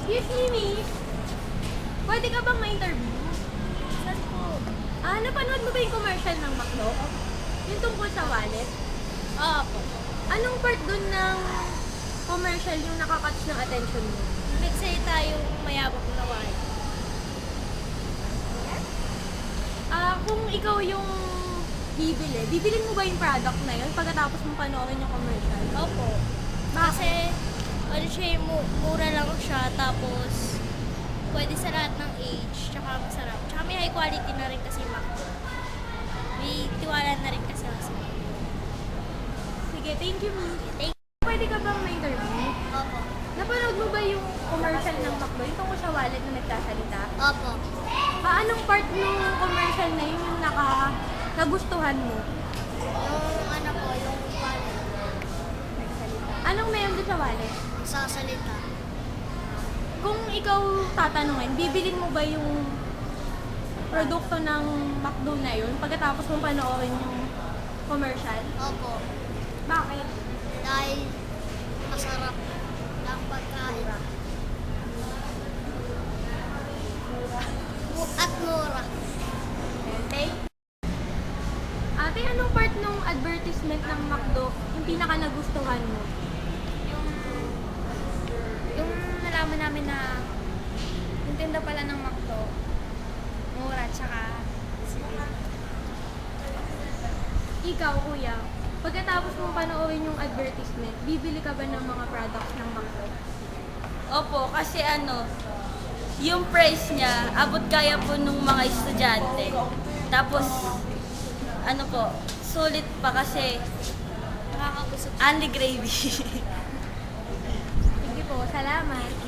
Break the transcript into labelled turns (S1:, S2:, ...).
S1: Excuse me, miss. Pwede ka bang ma-interview?
S2: Saan po?
S1: Napanood mo ba yung commercial ng McDo? Yung tungkol sa wallet?
S2: Opo.
S1: Anong part dun ng commercial yung nakakatch ng attention mo?
S2: Nagsalita yung mayabang na wallet.
S1: Kung ikaw yung bibilin mo ba yung product na yun pagkatapos mo panoorin yung commercial?
S2: Opo. Kasi, ano siya, mura lang siya, tapos pwede sa lahat ng age, tsaka masarap. Tsaka may high quality na rin kasi McDo. May tiwala na rin kasi ako sa McDo.
S1: Sige, thank you, miss.
S2: Thank
S1: Pwede ka bang ma-interview?
S2: Opo.
S1: Napanood mo ba yung commercial ng McDo? Yung tungkol sa wallet na nagsasalita?
S2: Opo.
S1: Anong part ng commercial na yun yung nagustuhan mo?
S2: Yung ano po, yung wallet.
S1: Anong meron doon sa wallet?
S2: Sasalita.
S1: Kung ikaw tatanungin, bibilin mo ba yung produkto ng McDo na yun pagkatapos mo panoorin yung commercial?
S2: Opo.
S1: Bakit?
S2: Dahil masarap ang pagkain. At mura.
S1: Okay. Ate, anong part ng advertisement ng McDo yung pinaka nagustuhan mo?
S2: Yung nalaman namin na yung tinda pala ng McDo, mura, tsaka sipil.
S1: Ikaw, kuya, pagkatapos mo panoorin yung advertisement, bibili ka ba ng mga products ng McDo?
S3: Opo, kasi yung price niya, abot kaya po nung mga estudyante. Tapos, sulit pa kasi
S2: Nakakabusog.
S3: only gravy.
S1: Sige po, salamat.